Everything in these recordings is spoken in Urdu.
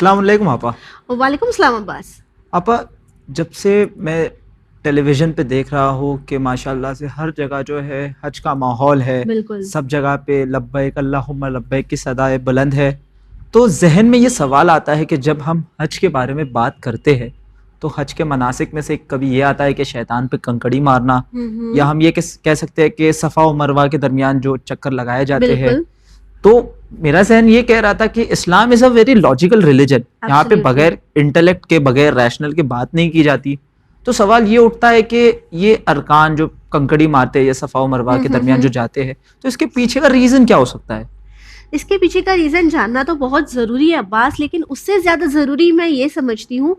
السلام علیکم آپا. وعلیکم السلام عباس. آپا جب سے میں ٹیلی ویژن پہ دیکھ رہا ہوں کہ ماشاء اللہ سے ہر جگہ جو ہے حج کا ماحول ہے, بالکل سب جگہ پہ لبیک اللہم لبیک کی صدائے بلند ہے, تو ذہن میں یہ سوال آتا ہے کہ جب ہم حج کے بارے میں بات کرتے ہیں تو حج کے مناسک میں سے کبھی یہ آتا ہے کہ شیطان پہ کنکڑی مارنا, یا ہم یہ کہہ سکتے ہیں کہ صفا و مروہ کے درمیان جو چکر لگائے جاتے ہیں. تو میرا ذہن یہ کہہ رہا تھا کہ اسلام از اے ویری لاجیکل ریلیجن, یہاں پہ بغیر انٹلیکٹ کے بغیر ریشنل کے بات نہیں کی جاتی. تو سوال یہ اٹھتا ہے کہ یہ ارکان جو کنکڑی مارتے ہیں یا صفا و مروہ کے درمیان جو جاتے ہیں, تو اس کے پیچھے کا ریزن کیا ہو سکتا ہے؟ اس کے پیچھے کا ریزن جاننا تو بہت ضروری ہے عباس, لیکن اس سے زیادہ ضروری میں یہ سمجھتی ہوں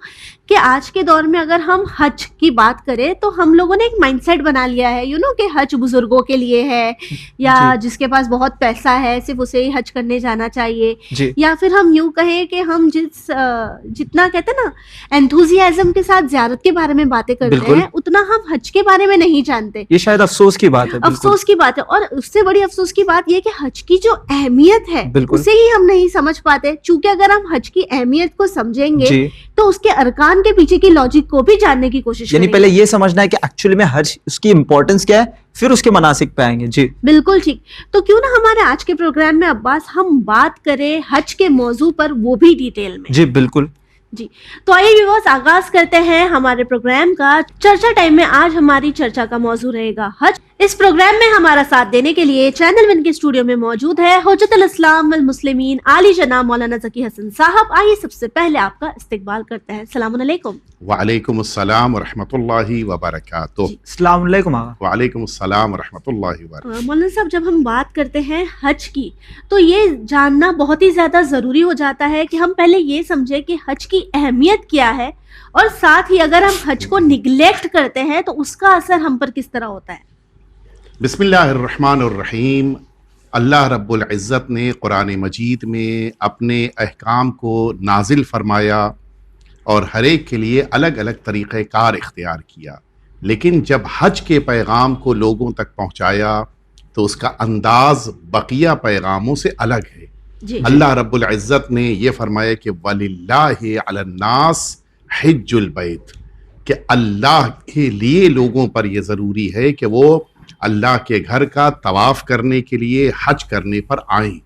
کہ آج کے دور میں اگر ہم حج کی بات کریں تو ہم لوگوں نے ایک مائنڈ سیٹ بنا لیا ہے کہ حج بزرگوں کے لیے ہے, یا جس کے پاس بہت پیسہ ہے صرف اسے ہی حج کرنے جانا چاہیے, یا پھر ہم یوں کہیں کہ ہم جتنا کہتے ہیں نا انتھوزیازم کے ساتھ زیارت کے بارے میں باتیں کرتے ہیں اتنا ہم حج کے بارے میں نہیں جانتے. یہ شاید افسوس کی بات ہے. افسوس کی بات ہے, اور اس سے بڑی افسوس کی بات یہ کہ حج کی جو اہمیت ہے اسے ہی ہم نہیں سمجھ پاتے. چونکہ اگر ہم حج کی اہمیت کو سمجھیں گے تو اس کے ارکان کے پیچھے کی لاجک کو بھی جاننے کی کوشش یعنی پہلے یہ سمجھنا ہے کہ ایکچولی میں حج اس کی امپورٹنس کیا ہے, پھر اس کے مناسک پہ آئیں گے. جی بالکل ٹھیک. تو کیوں نہ ہمارے آج کے پروگرام میں عباس ہم بات کریں حج کے موضوع پر, وہ بھی ڈیٹیل میں. جی بالکل. جی تو آئیے ویورز آغاز کرتے ہیں ہمارے پروگرام کا. چرچا ٹائم میں آج ہماری چرچا کا موضوع رہے گا حج. اس پروگرام میں ہمارا ساتھ دینے کے لیے چینل ون کے اسٹوڈیو میں موجود ہے حجت الاسلام والمسلمین عالی جناب مولانا ذکی حسن صاحب. آئیے سب سے پہلے آپ کا استقبال کرتے ہیں. السلام علیکم. وعلیکم السلام ورحمۃ اللہ وبرکاتہ. السلام علیکم آقا. وعلیکم السلام ورحمۃ اللہ وبرکاتہ. مولانا صاحب جب ہم بات کرتے ہیں حج کی تو یہ جاننا بہت ہی زیادہ ضروری ہو جاتا ہے کہ ہم پہلے یہ سمجھیں کہ حج کی اہمیت کیا ہے, اور ساتھ ہی اگر ہم حج کو نگلیکٹ کرتے ہیں تو اس کا اثر ہم پر کس طرح ہوتا ہے. بسم اللہ الرحمن الرحیم. اللہ رب العزت نے قرآن مجید میں اپنے احکام کو نازل فرمایا اور ہر ایک کے لیے الگ الگ طریقہ کار اختیار کیا, لیکن جب حج کے پیغام کو لوگوں تک پہنچایا تو اس کا انداز بقیہ پیغاموں سے الگ ہے. اللہ رب العزت نے یہ فرمایا کہ وَلِلَّهِ عَلَى النَّاسِ حِجُّ الْبَيْتِ, کہ اللہ کے لیے لوگوں پر یہ ضروری ہے کہ وہ اللہ کے گھر کا طواف کرنے کے لیے حج کرنے پر آئیں.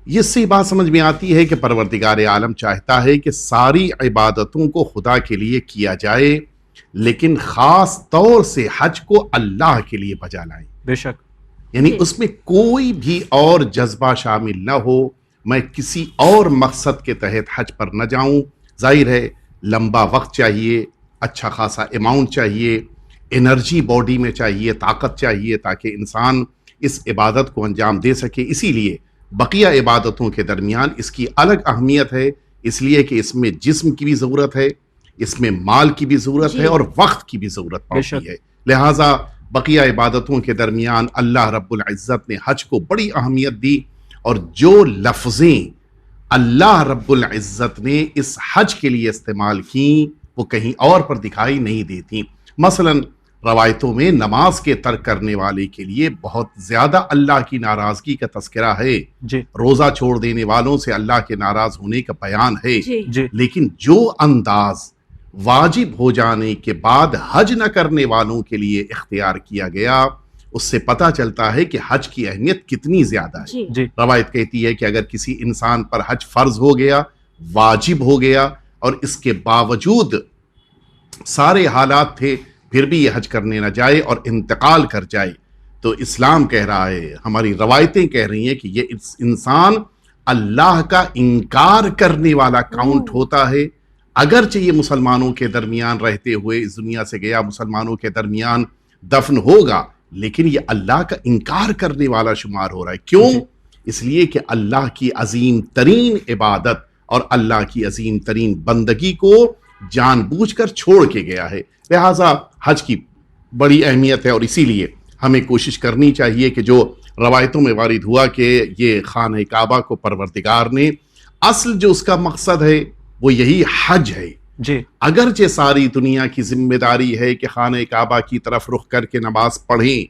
اس سے بات سمجھ میں آتی ہے کہ پروردگار عالم چاہتا ہے کہ ساری عبادتوں کو خدا کے لیے کیا جائے, لیکن خاص طور سے حج کو اللہ کے لیے بجا لائیں. بے شک. یعنی اس میں کوئی بھی اور جذبہ شامل نہ ہو, میں کسی اور مقصد کے تحت حج پر نہ جاؤں. ظاہر ہے لمبا وقت چاہیے, اچھا خاصا اماؤنٹ چاہیے, انرجی باڈی میں چاہیے, طاقت چاہیے تاکہ انسان اس عبادت کو انجام دے سکے. اسی لیے بقیہ عبادتوں کے درمیان اس کی الگ اہمیت ہے, اس لیے کہ اس میں جسم کی بھی ضرورت ہے, اس میں مال کی بھی ضرورت ہے, اور وقت کی بھی ضرورت پڑتی ہے. لہٰذا بقیہ عبادتوں کے درمیان اللہ رب العزت نے حج کو بڑی اہمیت دی, اور جو لفظیں اللہ رب العزت نے اس حج کے لیے استعمال کیں وہ کہیں اور پر دکھائی نہیں دیتی. مثلا روایتوں میں نماز کے ترک کرنے والے کے لیے بہت زیادہ اللہ کی ناراضگی کا تذکرہ ہے, روزہ چھوڑ دینے والوں سے اللہ کے ناراض ہونے کا بیان ہے. لیکن جو انداز واجب ہو جانے کے بعد حج نہ کرنے والوں کے لیے اختیار کیا گیا, اس سے پتہ چلتا ہے کہ حج کی اہمیت کتنی زیادہ ہے. روایت کہتی ہے کہ اگر کسی انسان پر حج فرض ہو گیا, واجب ہو گیا, اور اس کے باوجود سارے حالات تھے پھر بھی یہ حج کرنے نہ جائے اور انتقال کر جائے, تو اسلام کہہ رہا ہے, ہماری روایتیں کہہ رہی ہیں کہ یہ انسان اللہ کا انکار کرنے والا کاؤنٹ ہوتا ہے. اگرچہ یہ مسلمانوں کے درمیان رہتے ہوئے اس دنیا سے گیا, مسلمانوں کے درمیان دفن ہوگا, لیکن یہ اللہ کا انکار کرنے والا شمار ہو رہا ہے. کیوں؟ اس لیے کہ اللہ کی عظیم ترین عبادت اور اللہ کی عظیم ترین بندگی کو جان بوجھ کر چھوڑ کے گیا ہے. لہٰذا حج کی بڑی اہمیت ہے, اور اسی لیے ہمیں کوشش کرنی چاہیے کہ جو روایتوں میں وارد ہوا کہ یہ خانہ کعبہ کو پروردگار نے, اصل جو اس کا مقصد ہے وہ یہی حج ہے. اگرچہ ساری دنیا کی ذمہ داری ہے کہ خانہ کعبہ کی طرف رخ کر کے نماز پڑھیں,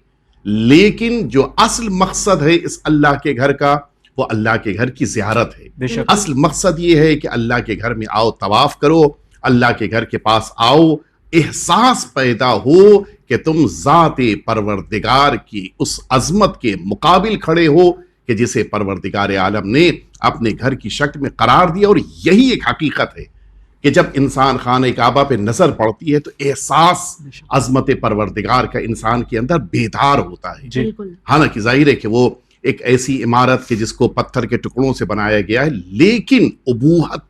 لیکن جو اصل مقصد ہے اس اللہ کے گھر کا وہ اللہ کے گھر کی زیارت ہے. بے شک. اصل مقصد یہ ہے کہ اللہ کے گھر میں آؤ, طواف کرو, اللہ کے گھر کے پاس آؤ, احساس پیدا ہو کہ تم ذات پروردگار کی اس عظمت کے مقابل کھڑے ہو کہ جسے پروردگار عالم نے اپنے گھر کی شکل میں قرار دیا. اور یہی ایک حقیقت ہے کہ جب انسان خانہ کعبہ پہ نظر پڑتی ہے تو احساس عظمت پروردگار کا انسان کے اندر بیدار ہوتا ہے. بالکل. حالانکہ ظاہر ہے کہ وہ ایک ایسی عمارت کہ جس کو پتھر کے ٹکڑوں سے بنایا گیا ہے, لیکن ابوہت,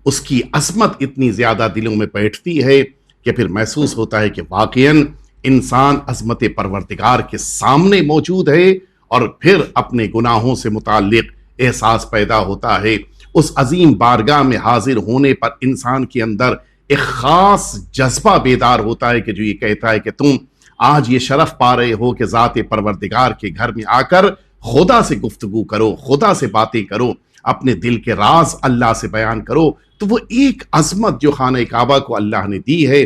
اس کی عظمت اتنی زیادہ دلوں میں بیٹھتی ہے کہ پھر محسوس ہوتا ہے کہ واقعاً انسان عظمت پروردگار کے سامنے موجود ہے, اور پھر اپنے گناہوں سے متعلق احساس پیدا ہوتا ہے. اس عظیم بارگاہ میں حاضر ہونے پر انسان کے اندر ایک خاص جذبہ بیدار ہوتا ہے کہ جو یہ کہتا ہے کہ تم آج یہ شرف پا رہے ہو کہ ذات پروردگار کے گھر میں آ کر خدا سے گفتگو کرو, خدا سے باتیں کرو, اپنے دل کے راز اللہ سے بیان کرو. تو وہ ایک عظمت جو خانہ کعبہ کو اللہ نے دی ہے,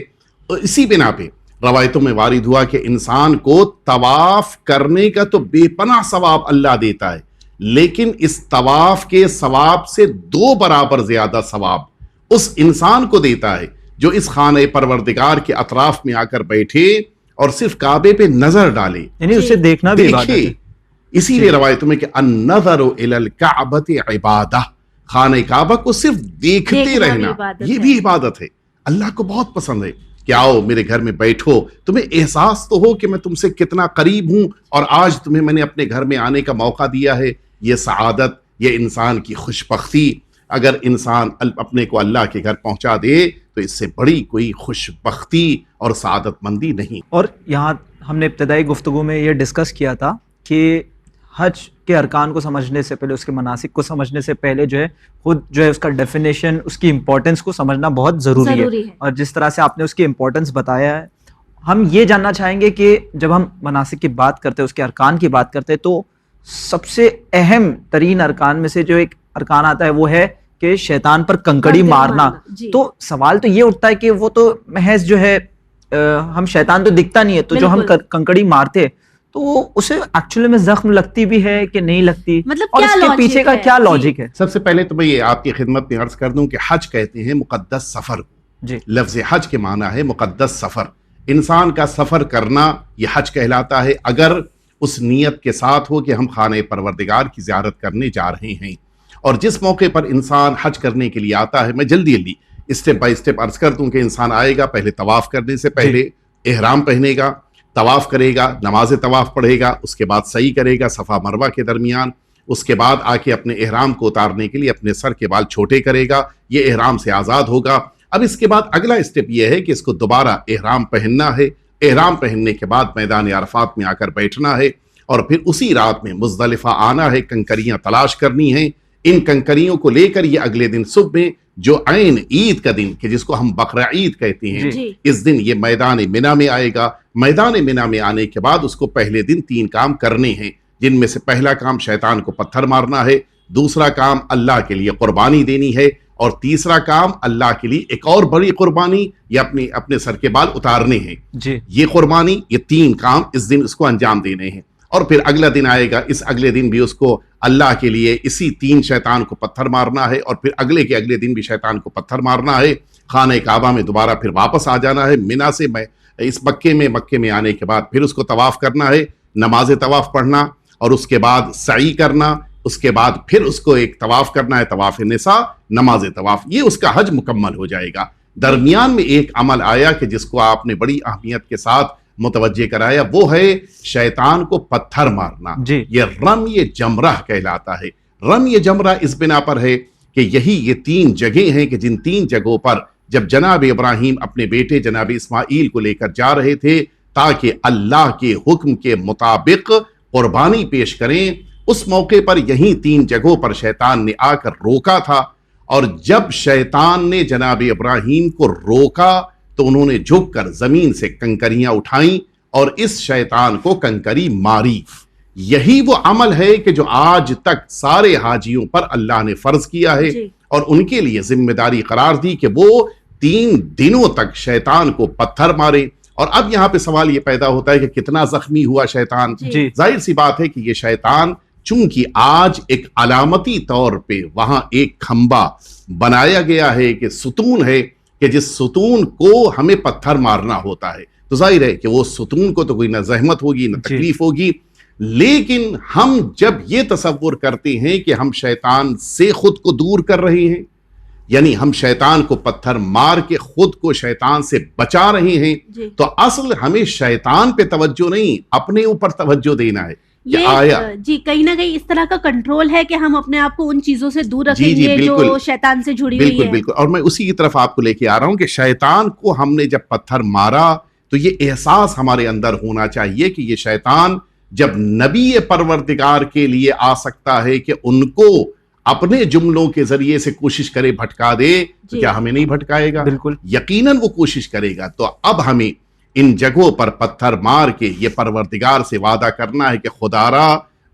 اسی بنا پہ روایتوں میں وارد ہوا کہ انسان کو طواف کرنے کا تو بے پناہ ثواب اللہ دیتا ہے, لیکن اس طواف کے ثواب سے 2 برابر زیادہ ثواب اس انسان کو دیتا ہے جو اس خانہ پروردگار کے اطراف میں آ کر بیٹھے اور صرف کعبے پہ نظر ڈالے, یعنی اسے دیکھنا بھی عبادت ہے. اسی لیے روایتوں میں کہ النظر الی الکعبۃ عبادہ, خانہ کعبہ کو صرف دیکھتے رہنا یہ بھی عبادت ہے. اللہ کو بہت پسند ہے کہ آؤ میرے گھر میں بیٹھو, تمہیں احساس تو ہو کہ میں تم سے کتنا قریب ہوں, اور آج تمہیں میں نے اپنے گھر میں آنے کا موقع دیا ہے. یہ سعادت, یہ انسان کی خوش بختی, اگر انسان اپنے کو اللہ کے گھر پہنچا دے تو اس سے بڑی کوئی خوش بختی اور سعادت مندی نہیں. اور یہاں ہم نے ابتدائی گفتگو میں یہ ڈسکس کیا تھا کہ حج کے ارکان کو سمجھنے سے پہلے, اس کے مناسک کو سمجھنے سے پہلے جو ہے خود جو ہے اس کا ڈیفینیشن, اس کی امپورٹنس کو سمجھنا بہت ضروری ہے. اور جس طرح سے آپ نے اس کی امپورٹنس بتایا ہے, ہم یہ جاننا چاہیں گے کہ جب ہم مناسک کی بات کرتے ہیں, اس کے ارکان کی بات کرتے ہیں, تو سب سے اہم ترین ارکان میں سے جو ایک ارکان آتا ہے وہ ہے کہ شیطان پر کنکڑی مارنا. تو سوال تو یہ اٹھتا ہے کہ وہ تو محض جو ہے ہم شیطان تو دکھتا نہیں ہے, تو جو ہم کنکڑی مارتے تو اسے ایکچولی میں زخم لگتی بھی ہے کہ نہیں لگتی, مطلب اور اس کے پیچھے کا کیا لاجک ہے؟ سب سے پہلے تو میں یہ آپ کی خدمت میں عرض کر دوں کہ حج کہتے ہیں مقدس سفر کو. جی. لفظ حج کے معنی ہے مقدس سفر. انسان کا سفر کرنا یہ حج کہلاتا ہے اگر اس نیت کے ساتھ ہو کہ ہم خانہ پروردگار کی زیارت کرنے جا رہے ہیں. اور جس موقع پر انسان حج کرنے کے لیے آتا ہے, میں جلدی اسٹیپ بائی اسٹیپ عرض کر دوں کہ انسان آئے گا, پہلے طواف کرنے سے پہلے احرام پہنے گا, طواف کرے گا, نماز طواف پڑھے گا, اس کے بعد سعی کرے گا صفا مروہ کے درمیان, اس کے بعد آ کے اپنے احرام کو اتارنے کے لیے اپنے سر کے بال چھوٹے کرے گا, یہ احرام سے آزاد ہوگا. اب اس کے بعد اگلا اسٹیپ یہ ہے کہ اس کو دوبارہ احرام پہننا ہے. احرام پہننے کے بعد میدان عرفات میں آ کر بیٹھنا ہے, اور پھر اسی رات میں مزدلفہ آنا ہے, کنکریاں تلاش کرنی ہیں. ان کنکریوں کو لے کر یہ اگلے دن صبح میں جو عین عید کا دن کہ جس کو ہم بقرہ عید کہتے ہیں, اس دن یہ میدان منا میں آئے گا. میدان منا میں آنے کے بعد اس کو پہلے دن 3 کام کرنے ہیں, جن میں سے پہلا کام شیطان کو پتھر مارنا ہے, دوسرا کام اللہ کے لیے قربانی دینی ہے, اور تیسرا کام اللہ کے لیے ایک اور بڑی قربانی یا اپنے سر کے بال اتارنے ہیں. یہ قربانی, یہ 3 کام اس دن اس کو انجام دینے ہیں. اور پھر اگلا دن آئے گا, اس اگلے دن بھی اس کو اللہ کے لیے اسی 3 شیطان کو پتھر مارنا ہے, اور پھر اگلے کے اگلے دن بھی شیطان کو پتھر مارنا ہے. خانہ کعبہ میں دوبارہ پھر واپس آ جانا ہے منا سے, اس مکے میں آنے کے بعد پھر اس کو طواف کرنا ہے, نماز طواف پڑھنا, اور اس کے بعد سعی کرنا, اس کے بعد پھر اس کو ایک طواف کرنا ہے, طواف نساء, نماز طواف. یہ اس کا حج مکمل ہو جائے گا. درمیان میں ایک عمل آیا کہ جس کو آپ نے بڑی اہمیت کے ساتھ متوجہ کرایا, وہ ہے شیطان کو پتھر مارنا. یہ رمی جمرہ کہلاتا ہے. رمی جمرہ اس بنا پر ہے کہ یہی یہ 3 جگہیں ہیں کہ جن 3 جگہوں پر جب جناب ابراہیم اپنے بیٹے جناب اسماعیل کو لے کر جا رہے تھے تاکہ اللہ کے حکم کے مطابق قربانی پیش کریں, اس موقع پر یہی 3 جگہوں پر شیطان نے آ کر روکا تھا. اور جب شیطان نے جناب ابراہیم کو روکا تو انہوں نے جھک کر زمین سے کنکریاں اٹھائیں اور اس شیطان کو کنکری ماری. یہی وہ عمل ہے کہ جو آج تک سارے حاجیوں پر اللہ نے فرض کیا ہے, اور ان کے لیے ذمہ داری قرار دی کہ وہ 3 دنوں تک شیطان کو پتھر مارے. اور اب یہاں پہ سوال یہ پیدا ہوتا ہے کہ کتنا زخمی ہوا شیطان. ظاہر سی بات ہے کہ یہ شیطان چونکہ آج ایک علامتی طور پہ وہاں ایک کھمبا بنایا گیا ہے کہ ستون ہے کہ جس ستون کو ہمیں پتھر مارنا ہوتا ہے، تو ظاہر ہے کہ وہ ستون کو تو کوئی نہ زحمت ہوگی نہ تکلیف ہوگی، لیکن ہم جب یہ تصور کرتے ہیں کہ ہم شیطان سے خود کو دور کر رہے ہیں، یعنی ہم شیطان کو پتھر مار کے خود کو شیطان سے بچا رہے ہیں، تو اصل ہمیں شیطان پہ توجہ نہیں، اپنے اوپر توجہ دینا ہے کہ آیا جی کہیں نہ کہیں اس طرح کا کنٹرول ہے کہ ہم اپنے آپ کو ان چیزوں سے دور رکھیں گے جو شیطان سے جڑی ہوئی ہے۔ بالکل، اور میں اسی کی طرف آپ کو لے کے آ رہا ہوں کہ شیطان کو ہم نے جب پتھر مارا تو یہ احساس ہمارے اندر ہونا چاہیے کہ یہ شیطان جب نبی پروردگار کے لیے آ سکتا ہے کہ ان کو اپنے جملوں کے ذریعے سے کوشش کرے بھٹکا دے، تو کیا ہمیں نہیں بھٹکائے گا؟ بالکل، یقیناً وہ کوشش کرے گا۔ تو اب ہمیں ان جگہوں پر پتھر مار کے یہ پروردگار سے وعدہ کرنا ہے کہ خدارا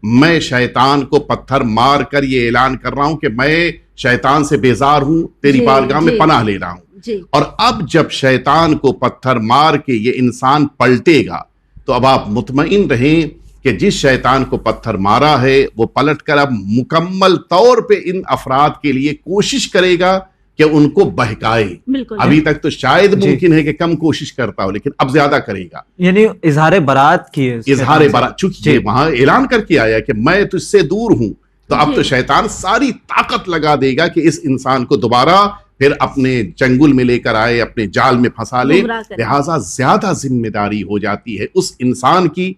میں شیطان کو پتھر مار کر یہ اعلان کر رہا ہوں کہ میں شیطان سے بیزار ہوں، تیری بارگاہ میں پناہ لے رہا ہوں۔ اور اب جب شیطان کو پتھر مار کے یہ انسان پلٹے گا تو اب آپ مطمئن رہیں کہ جس شیطان کو پتھر مارا ہے وہ پلٹ کر اب مکمل طور پہ ان افراد کے لیے کوشش کرے گا کہ ان کو بہکائے۔ ابھی تک تو شاید ممکن ہے کہ کم کوشش کرتا ہو، لیکن اب زیادہ کرے گا، یعنی اظہار برات کی ہے، اظہار برات، چونکہ وہاں اعلان کر کے آیا کہ میں تجھ سے دور ہوں، تو اب تو شیطان ساری طاقت لگا دے گا کہ اس انسان کو دوبارہ پھر اپنے چنگل میں لے کر آئے، اپنے جال میں پھنسا لے۔ لہٰذا زیادہ ذمہ داری ہو جاتی ہے اس انسان کی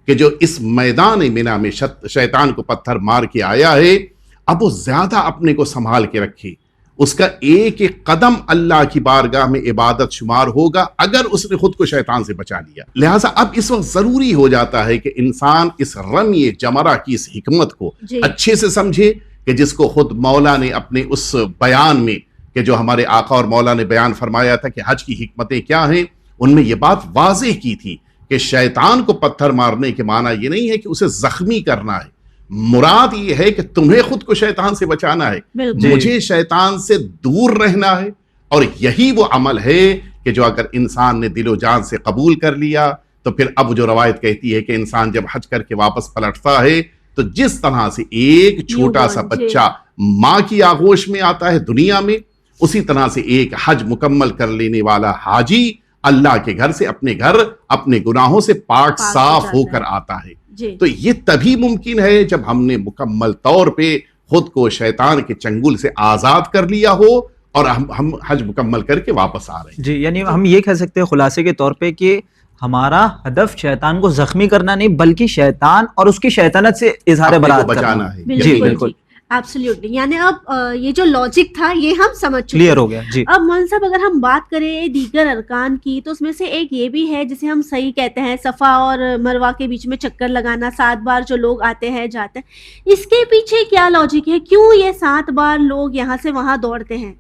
کہ جو اس میدان منا میں شیطان کو پتھر مار کے آیا ہے، اب وہ زیادہ اپنے کو سنبھال کے رکھے، اس کا ایک ایک قدم اللہ کی بارگاہ میں عبادت شمار ہوگا اگر اس نے خود کو شیطان سے بچا لیا۔ لہٰذا اب اس وقت ضروری ہو جاتا ہے کہ انسان اس رمی جمرہ کی اس حکمت کو اچھے سے سمجھے کہ جس کو خود مولا نے اپنے اس بیان میں، کہ جو ہمارے آقا اور مولا نے بیان فرمایا تھا کہ حج کی حکمتیں کیا ہیں، ان میں یہ بات واضح کی تھی کہ شیطان کو پتھر مارنے کے معنی یہ نہیں ہے کہ اسے زخمی کرنا ہے، مراد یہ ہے کہ تمہیں خود کو شیطان سے بچانا ہے، مجھے شیطان سے دور رہنا ہے۔ اور یہی وہ عمل ہے کہ جو اگر انسان نے دل و جان سے قبول کر لیا تو پھر اب جو روایت کہتی ہے کہ انسان جب حج کر کے واپس پلٹتا ہے تو جس طرح سے ایک چھوٹا سا بچہ ماں کی آغوش میں آتا ہے دنیا میں، اسی طرح سے ایک حج مکمل کر لینے والا حاجی اللہ کے گھر سے اپنے گھر اپنے گناہوں سے پاک صاف ہو کر آتا ہے۔ تو یہ تبھی ممکن ہے جب ہم نے مکمل طور پہ خود کو شیطان کے چنگل سے آزاد کر لیا ہو اور ہم حج مکمل کر کے واپس آ رہے ہیں۔ جی، یعنی ہم یہ کہہ سکتے ہیں خلاصے کے طور پہ کہ ہمارا ہدف شیطان کو زخمی کرنا نہیں بلکہ شیطان اور اس کی شیطانت سے اظہار برات بچانا ہے۔ جی بالکل، ایبسلیوٹلی، یعنی اب یہ جو لاجک تھا یہ ہم سمجھ چکے، کلیئر ہو گیا۔ جی اب مولانا صاحب اگر ہم بات کریں دیگر ارکان کی تو اس میں سے ایک یہ بھی ہے جسے ہم صحیح کہتے ہیں صفا اور مروہ کے بیچ میں چکر لگانا، 7 بار جو لوگ آتے ہیں جاتے ہیں، اس کے پیچھے کیا لاجک ہے؟ کیوں یہ 7 بار لوگ یہاں سے وہاں دوڑتے ہیں؟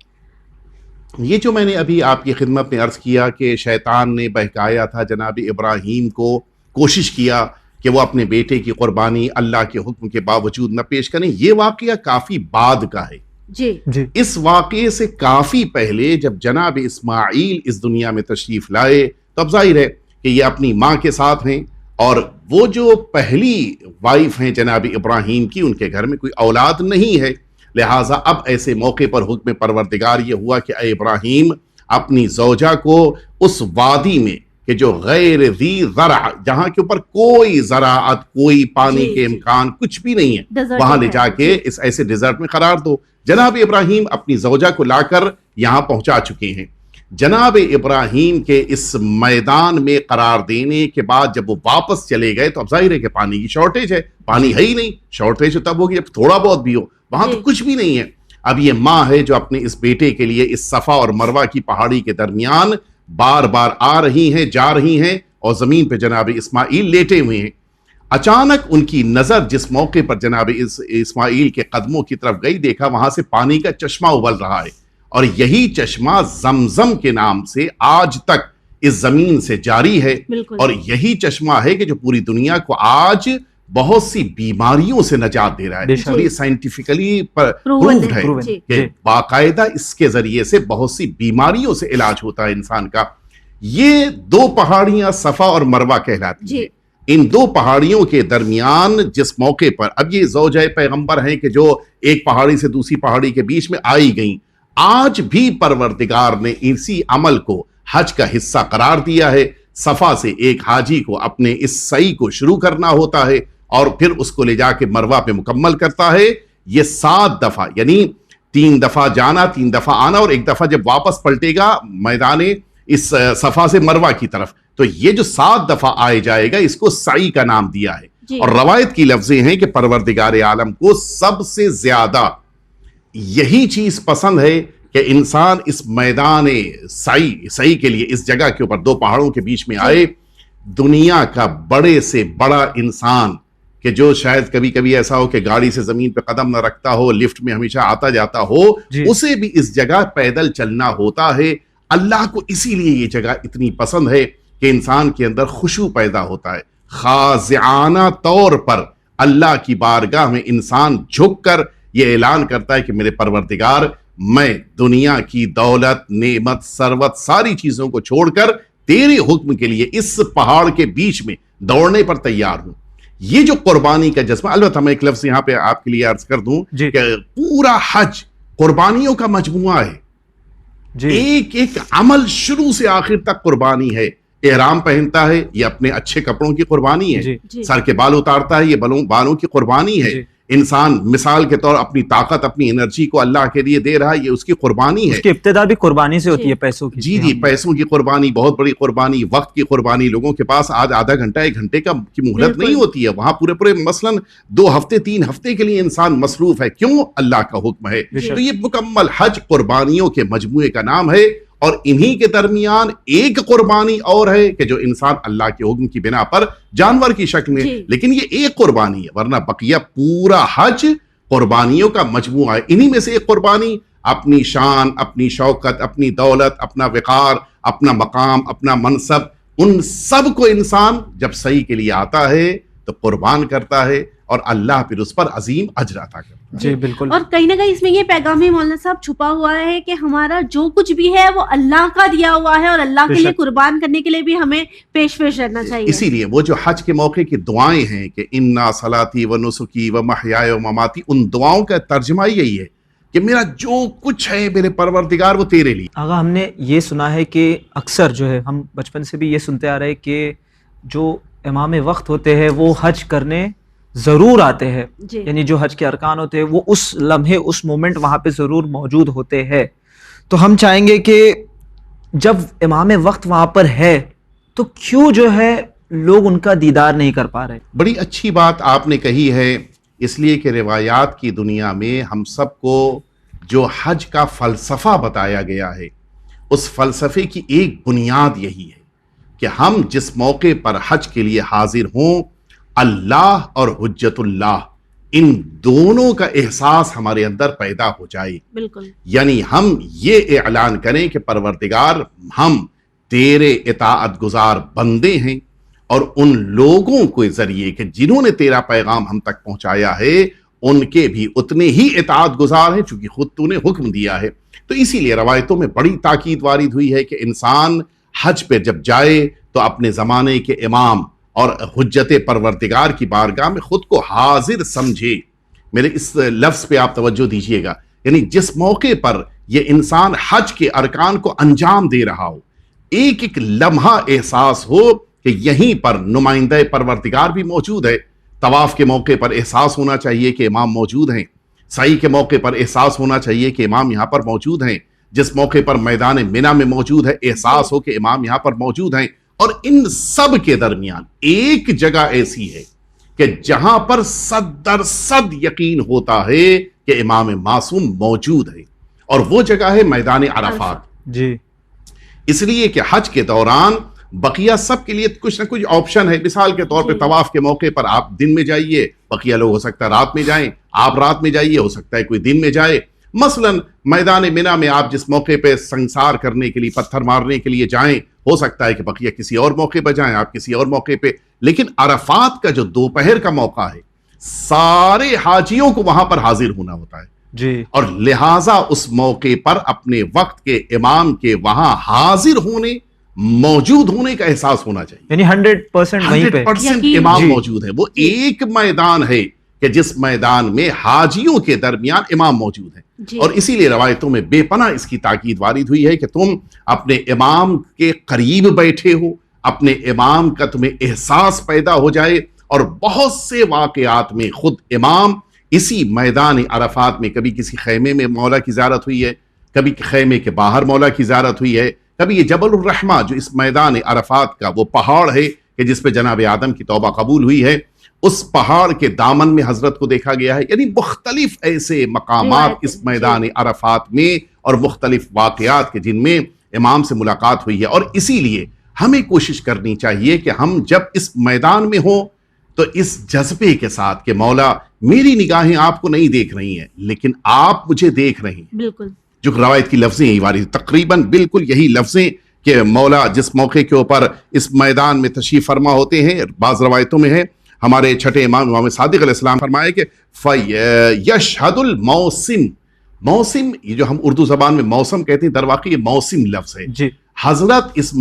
یہ جو میں نے ابھی آپ کی خدمت میں عرض کیا کہ شیطان نے بہکایا تھا جناب ابراہیم کو، کوشش کیا کہ وہ اپنے بیٹے کی قربانی اللہ کے حکم کے باوجود نہ پیش کریں، یہ واقعہ کافی بعد کا ہے۔ جی، اس واقعے سے کافی پہلے جب جناب اسماعیل اس دنیا میں تشریف لائے تو اب ظاہر ہے کہ یہ اپنی ماں کے ساتھ ہیں، اور وہ جو پہلی وائف ہیں جناب ابراہیم کی، ان کے گھر میں کوئی اولاد نہیں ہے، لہٰذا اب ایسے موقع پر حکم پروردگار یہ ہوا کہ اے ابراہیم اپنی زوجہ کو اس وادی میں کہ جو غیر ذی زرع، جہاں کے اوپر کوئی زراعت، کوئی پانی کے امکان کچھ بھی نہیں ہے، وہاں لے جا کے اس ایسے ڈیزرٹ میں قرار دو۔ جناب ابراہیم اپنی زوجہ کو لا کر یہاں پہنچا چکے ہیں۔ جناب ابراہیم کے اس میدان میں قرار دینے کے بعد جب وہ واپس چلے گئے تو اب ظاہر ہے کہ پانی کی شارٹیج ہے، پانی ہے ہی نہیں، شارٹیج تب ہوگی جب تھوڑا بہت بھی ہو، وہاں تو کچھ بھی نہیں ہے۔ اب یہ ماں ہے جو اپنے اس بیٹے کے لیے اس صفا اور مروہ کی پہاڑی کے درمیان بار بار آ رہی ہیں، جا رہی ہیں، اور زمین پہ جناب اسماعیل لیٹے ہوئے ہیں۔ اچانک ان کی نظر جس موقع پر جناب اسماعیل کے قدموں کی طرف گئی، دیکھا وہاں سے پانی کا چشمہ ابل رہا ہے، اور یہی چشمہ زمزم کے نام سے آج تک اس زمین سے جاری ہے، اور یہی چشمہ ہے کہ جو پوری دنیا کو آج بہت سی بیماریوں سے نجات دے رہا ہے۔ اور یہ سائنٹیفکلی پروفڈ ہے کہ باقاعدہ اس کے ذریعے سے بہت سی بیماریوں سے علاج ہوتا ہے انسان کا۔ یہ 2 پہاڑیاں صفا اور مروہ کہلاتی ہیں۔ ان دو پہاڑیوں کے درمیان جس موقع پر اب یہ زوجہ پیغمبر ہیں کہ جو ایک پہاڑی سے دوسری پہاڑی کے بیچ میں آئی گئیں، آج بھی پروردگار نے اسی عمل کو حج کا حصہ قرار دیا ہے۔ صفا سے ایک حاجی کو اپنے اس سعی کو شروع کرنا ہوتا ہے اور پھر اس کو لے جا کے مروہ پہ مکمل کرتا ہے۔ یہ 7 دفعہ، یعنی 3 دفعہ جانا، 3 دفعہ آنا، اور ایک دفعہ جب واپس پلٹے گا میدان اس صفا سے مروہ کی طرف، تو یہ جو 7 دفعہ آئے جائے گا اس کو سعی کا نام دیا ہے۔ اور روایت کی لفظیں ہیں کہ پروردگار عالم کو سب سے زیادہ یہی چیز پسند ہے کہ انسان اس میدان سعی کے لیے اس جگہ کے اوپر 2 پہاڑوں کے بیچ میں آئے۔ دنیا کا بڑے سے بڑا انسان کہ جو شاید کبھی کبھی ایسا ہو کہ گاڑی سے زمین پہ قدم نہ رکھتا ہو، لفٹ میں ہمیشہ آتا جاتا ہو، اسے بھی اس جگہ پیدل چلنا ہوتا ہے۔ اللہ کو اسی لیے یہ جگہ اتنی پسند ہے کہ انسان کے اندر خشوع پیدا ہوتا ہے، خاضعانہ طور پر اللہ کی بارگاہ میں انسان جھک کر یہ اعلان کرتا ہے کہ میرے پروردگار، میں دنیا کی دولت، نعمت، ثروت، ساری چیزوں کو چھوڑ کر تیرے حکم کے لیے اس پہاڑ کے بیچ میں دوڑنے پر تیار ہوں۔ یہ جو قربانی کا جذبہ، البتہ میں ایک لفظ یہاں پہ آپ کے لیے عرض کر دوں کہ پورا حج قربانیوں کا مجموعہ ہے۔ ایک ایک عمل شروع سے آخر تک قربانی ہے۔ احرام پہنتا ہے، یہ اپنے اچھے کپڑوں کی قربانی ہے۔ سر کے بال اتارتا ہے، یہ بالوں کی قربانی ہے۔ انسان مثال کے طور اپنی طاقت، اپنی انرجی کو اللہ کے لیے دے رہا ہے، یہ اس کی قربانی ہے۔ اس کی ابتدا بھی قربانی سے ہوتی ہے، پیسوں کی۔ جی، پیسوں کی قربانی، بہت بڑی قربانی، وقت کی قربانی۔ لوگوں کے پاس آج آدھا گھنٹہ 1 گھنٹے کی مہلت نہیں ہوتی ہے، وہاں پورے مثلاً 2 ہفتے 3 ہفتے کے لیے انسان مصروف ہے۔ کیوں؟ اللہ کا حکم ہے۔ تو یہ مکمل حج قربانیوں کے مجموعے کا نام ہے، اور انہی کے درمیان ایک قربانی اور ہے کہ جو انسان اللہ کے حکم کی بنا پر جانور کی شکل میں، لیکن یہ ایک قربانی ہے، ورنہ بقیہ پورا حج قربانیوں کا مجموعہ ہے۔ انہی میں سے ایک قربانی اپنی شان، اپنی شوکت، اپنی دولت، اپنا وقار، اپنا مقام، اپنا منصب، ان سب کو انسان جب سعی کے لیے آتا ہے تو قربان کرتا ہے، اور اللہ پھر اس پر عظیم اجر عطا کرتا ہے۔ جی بالکل۔ اور کہیں نہ کہیں اس میں یہ پیغام بھی مولانا صاحب چھپا ہوا ہے کہ ہمارا جو کچھ بھی ہے وہ اللہ کا دیا ہوا ہے، اور اللہ کے لیے قربان کرنے کے لیے بھی ہمیں پیش رہنا چاہیے۔ اسی لیے وہ جو حج کے موقع کی دعائیں ہیں کہ انا صلاتی و نسکی و محیای و مماتی، ان دعاؤں کا ترجمہ یہی ہے کہ میرا جو کچھ ہے میرے پروردگار وہ تیرے لیے۔ آغا ہم نے یہ سنا ہے کہ اکثر جو ہے ہم بچپن سے بھی یہ سنتے آ رہے کہ جو امام وقت ہوتے ہیں وہ حج کرنے ضرور آتے ہیں، یعنی جو حج کے ارکان ہوتے ہیں وہ اس لمحے، اس مومنٹ وہاں پہ ضرور موجود ہوتے ہیں۔ تو ہم چاہیں گے کہ جب امام وقت وہاں پر ہے تو کیوں جو ہے لوگ ان کا دیدار نہیں کر پا رہے؟ بڑی اچھی بات آپ نے کہی ہے، اس لیے کہ روایات کی دنیا میں ہم سب کو جو حج کا فلسفہ بتایا گیا ہے، اس فلسفے کی ایک بنیاد یہی ہے کہ ہم جس موقع پر حج کے لیے حاضر ہوں، اللہ اور حجت اللہ، ان دونوں کا احساس ہمارے اندر پیدا ہو جائے۔ بالکل، یعنی ہم یہ اعلان کریں کہ پروردگار، ہم تیرے اطاعت گزار بندے ہیں، اور ان لوگوں کے ذریعے کہ جنہوں نے تیرا پیغام ہم تک پہنچایا ہے ان کے بھی اتنے ہی اطاعت گزار ہیں چونکہ خود تو نے حکم دیا ہے۔ تو اسی لیے روایتوں میں بڑی تاکید وارد ہوئی ہے کہ انسان حج پہ جب جائے تو اپنے زمانے کے امام اور حجت پروردگار کی بارگاہ میں خود کو حاضر سمجھے۔ میرے اس لفظ پہ آپ توجہ دیجئے گا، یعنی جس موقع پر یہ انسان حج کے ارکان کو انجام دے رہا ہو، ایک ایک لمحہ احساس ہو کہ یہیں پر نمائندہ پروردگار بھی موجود ہے۔ طواف کے موقع پر احساس ہونا چاہیے کہ امام موجود ہیں، سعی کے موقع پر احساس ہونا چاہیے کہ امام یہاں پر موجود ہیں، جس موقع پر میدان مینا میں موجود ہے احساس ہو کہ امام یہاں پر موجود ہیں۔ اور ان سب کے درمیان ایک جگہ ایسی ہے کہ جہاں پر 100% یقین ہوتا ہے کہ امام معصوم موجود ہے، اور وہ جگہ ہے میدان عرفات۔ جی، اس لیے کہ حج کے دوران بقیہ سب کے لیے کچھ نہ کچھ آپشن ہے۔ مثال کے طور پہ طواف کے موقع پر آپ دن میں جائیے، بقیہ لوگ ہو سکتا ہے رات میں جائیں، آپ رات میں جائیے، ہو سکتا ہے کوئی دن میں جائے۔ مثلاً میدان مینا میں آپ جس موقع پہ سنسار کرنے کے لیے، پتھر مارنے کے لیے جائیں، ہو سکتا ہے کہ بقیہ کسی اور موقع پہ جائیں، آپ کسی اور موقع پہ۔ لیکن عرفات کا جو دوپہر کا موقع ہے، سارے حاجیوں کو وہاں پر حاضر ہونا ہوتا ہے جی، اور لہٰذا اس موقع پر اپنے وقت کے امام کے وہاں حاضر ہونے موجود ہونے کا احساس ہونا چاہیے. یعنی 100% وہیں پہ 100% امام موجود ہے. وہ ایک میدان ہے کہ جس میدان میں حاجیوں کے درمیان امام موجود ہے. اور اسی لیے روایتوں میں بے پناہ اس کی تاکید وارد ہوئی ہے کہ تم اپنے امام کے قریب بیٹھے ہو, اپنے امام کا تمہیں احساس پیدا ہو جائے. اور بہت سے واقعات میں خود امام اسی میدان عرفات میں, کبھی کسی خیمے میں مولا کی زیارت ہوئی ہے, کبھی خیمے کے باہر مولا کی زیارت ہوئی ہے, کبھی یہ جبل الرحمہ جو اس میدان عرفات کا وہ پہاڑ ہے کہ جس پہ جناب آدم کی توبہ قبول ہوئی ہے, اس پہاڑ کے دامن میں حضرت کو دیکھا گیا ہے. یعنی مختلف ایسے مقامات اس میدان عرفات میں اور مختلف واقعات کے جن میں امام سے ملاقات ہوئی ہے. اور اسی لیے ہمیں کوشش کرنی چاہیے کہ ہم جب اس میدان میں ہوں تو اس جذبے کے ساتھ کہ مولا میری نگاہیں آپ کو نہیں دیکھ رہی ہیں لیکن آپ مجھے دیکھ رہی ہیں. بالکل جو روایت کی لفظیں ہیں وارد تقریباً بالکل یہی لفظیں کہ مولا جس موقع کے اوپر اس میدان میں تشریف فرما ہوتے ہیں, بعض روایتوں میں ہے ہمارے چھٹے امام صادق علیہ السلام فرمائے کہ فَيَشْهَدُ الْمَوْسِمِ, موسم یہ جو ہم اردو زبان میں موسم کہتے ہیں در واقع یہ موسم لفظ ہے. جی حضرت اس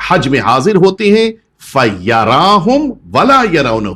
حج میں حاضر ہوتے ہیں فَيَرَاهُمْ وَلَا يَرَوْنَهُ,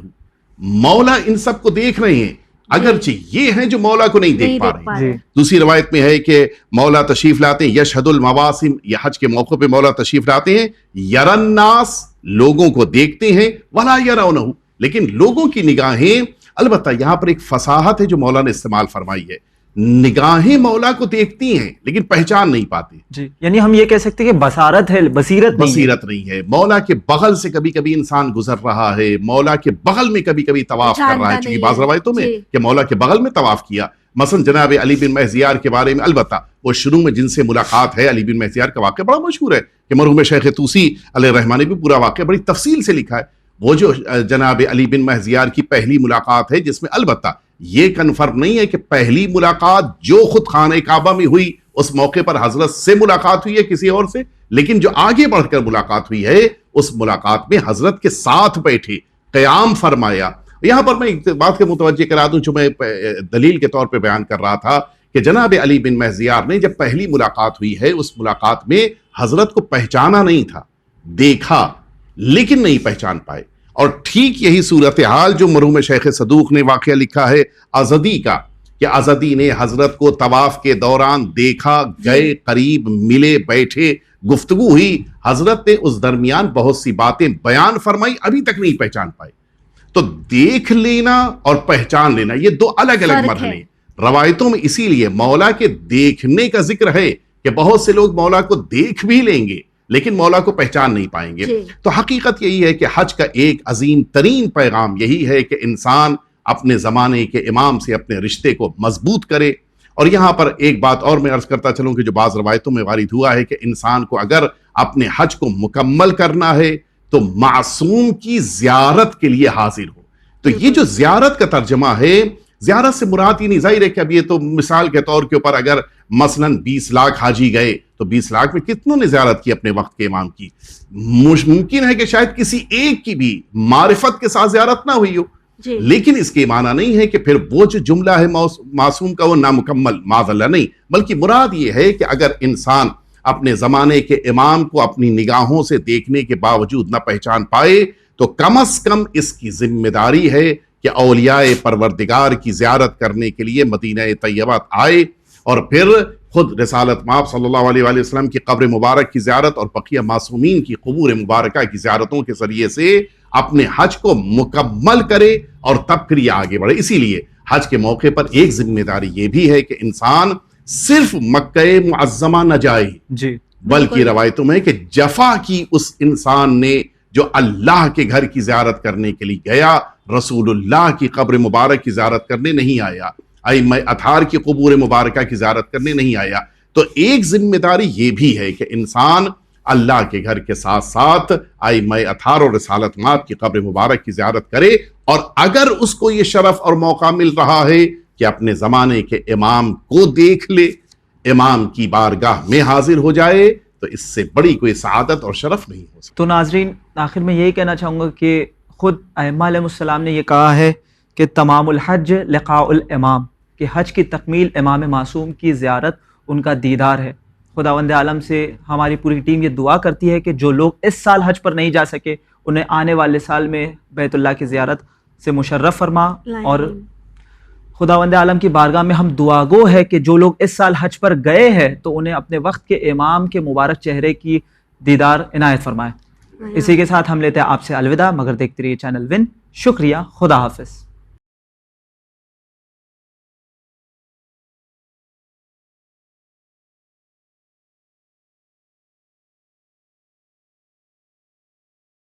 مولا ان سب کو دیکھ رہے ہیں اگرچہ یہ ہیں جو مولا کو نہیں دیکھ پا رہے ہیں. دوسری روایت میں ہے کہ مولا تشریف لاتے ہیں یشہد المواسم, یہ حج کے موقع پہ مولا تشریف لاتے ہیں, یرى الناس, لوگوں کو دیکھتے ہیں, ولا يرونہ, لیکن لوگوں کی نگاہیں, البتہ یہاں پر ایک فصاحت ہے جو مولا نے استعمال فرمائی ہے, نگاہیں مولا کو دیکھتی ہیں لیکن پہچان نہیں پاتی. جی یعنی ہم یہ کہہ سکتے ہیں کہ بصارت ہے, بصیرت نہیں ہے. مولا کے بغل سے کبھی کبھی انسان گزر رہا ہے, مولا کے بغل میں کبھی کبھی طواف کر رہا ہے, چونکہ بعض روایتوں میں کہ مولا کے بغل میں طواف کیا. مثلا جناب علی بن مہزیار کے بارے میں, البتہ وہ شروع میں جن سے ملاقات ہے, علی بن مہزیار کا واقعہ بڑا مشہور ہے کہ مرحوم شیخ طوسی علیہ الرحمہ نے بھی پورا واقعہ بڑی تفصیل سے لکھا ہے. وہ جو جناب علی بن مہزیار کی پہلی ملاقات ہے جس میں البتہ یہ کنفرم نہیں ہے کہ پہلی ملاقات جو خود خانہ کعبہ میں ہوئی اس موقع پر حضرت سے ملاقات ہوئی ہے کسی اور سے, لیکن جو آگے بڑھ کر ملاقات ہوئی ہے اس ملاقات میں حضرت کے ساتھ بیٹھے, قیام فرمایا. یہاں پر میں ایک بات کے متوجہ کرا دوں جو میں دلیل کے طور پہ بیان کر رہا تھا کہ جناب علی بن مہزیار نے جب پہلی ملاقات ہوئی ہے اس ملاقات میں حضرت کو پہچانا نہیں تھا, دیکھا لیکن نہیں پہچان پائے. اور ٹھیک یہی صورتحال جو مرحوم شیخ صدوق نے واقعہ لکھا ہے ازدی کا, کہ ازدی نے حضرت کو طواف کے دوران دیکھا, گئے قریب, ملے, بیٹھے, گفتگو ہوئی, حضرت نے اس درمیان بہت سی باتیں بیان فرمائی, ابھی تک نہیں پہچان پائے. تو دیکھ لینا اور پہچان لینا یہ دو الگ الگ مرحلے. روایتوں میں اسی لیے مولا کے دیکھنے کا ذکر ہے کہ بہت سے لوگ مولا کو دیکھ بھی لیں گے لیکن مولا کو پہچان نہیں پائیں گے. تو حقیقت یہی ہے کہ حج کا ایک عظیم ترین پیغام یہی ہے کہ انسان اپنے زمانے کے امام سے اپنے رشتے کو مضبوط کرے. اور یہاں پر ایک بات اور میں عرض کرتا چلوں کہ جو بعض روایتوں میں وارد ہوا ہے کہ انسان کو اگر اپنے حج کو مکمل کرنا ہے تو معصوم کی زیارت کے لیے حاضر ہو. تو یہ جو زیارت کا ترجمہ ہے, زیارت سے مراد یہ نہیں, ظاہر ہے کہ اب یہ تو مثال کے طور کے اوپر اگر مثلا 20 لاکھ حاجی گئے تو 20 لاکھ میں کتنوں نے زیارت کی اپنے وقت کے امام کی؟ ممکن ہے کہ شاید کسی ایک کی بھی معرفت کے ساتھ زیارت نہ ہوئی ہو, لیکن اس کے معنی نہیں ہے کہ پھر وہ جو جملہ ہے معصوم کا وہ نامکمل, معاذ اللہ نہیں, بلکہ مراد یہ ہے کہ اگر انسان اپنے زمانے کے امام کو اپنی نگاہوں سے دیکھنے کے باوجود نہ پہچان پائے تو کم از کم اس کی ذمہ داری ہے کہ اولیاء پروردگار کی زیارت کرنے کے لیے مدینہ طیبہ آئے, اور پھر خود رسالت مآب صلی اللہ علیہ وآلہ وسلم کی قبر مبارک کی زیارت اور بقیہ معصومین کی قبور مبارکہ کی زیارتوں کے ذریعے سے اپنے حج کو مکمل کرے اور تب پھر یہ آگے بڑھے. اسی لیے حج کے موقع پر ایک ذمہ داری یہ بھی ہے کہ انسان صرف مکہ معظمہ نہ جائے, بلکہ روایتوں میں کہ جفا کی اس انسان نے جو اللہ کے گھر کی زیارت کرنے کے لیے گیا, رسول اللہ کی قبر مبارک کی زیارت کرنے نہیں آیا, ائمہ اطہار کی قبور مبارکہ کی زیارت کرنے نہیں آیا. تو ایک ذمہ داری یہ بھی ہے کہ انسان اللہ کے گھر کے ساتھ ساتھ ائمہ اطہار اور رسالت مآب کی قبر مبارک کی زیارت کرے, اور اگر اس کو یہ شرف اور موقع مل رہا ہے کہ اپنے زمانے کے امام کو دیکھ لے, امام کی بارگاہ میں حاضر ہو جائے, تو اس سے بڑی کوئی سعادت اور شرف نہیں ہو سکتا. تو ناظرین آخر میں یہی کہنا چاہوں گا کہ خود ائمہ علیہ السلام نے یہ کہا ہے کہ تمام الحج لقاء الامام, کہ حج کی تکمیل امام معصوم کی زیارت, ان کا دیدار ہے. خداوند عالم سے ہماری پوری ٹیم یہ دعا کرتی ہے کہ جو لوگ اس سال حج پر نہیں جا سکے انہیں آنے والے سال میں بیت اللہ کی زیارت سے مشرف فرما. اور خداوند عالم کی بارگاہ میں ہم دعا گو ہے کہ جو لوگ اس سال حج پر گئے ہیں تو انہیں اپنے وقت کے امام کے مبارک چہرے کی دیدار عنایت فرمائے. اسی کے ساتھ ہم لیتے ہیں آپ سے الوداع، مگر دیکھتے رہیے چینل ون. شکریہ، خدا حافظ.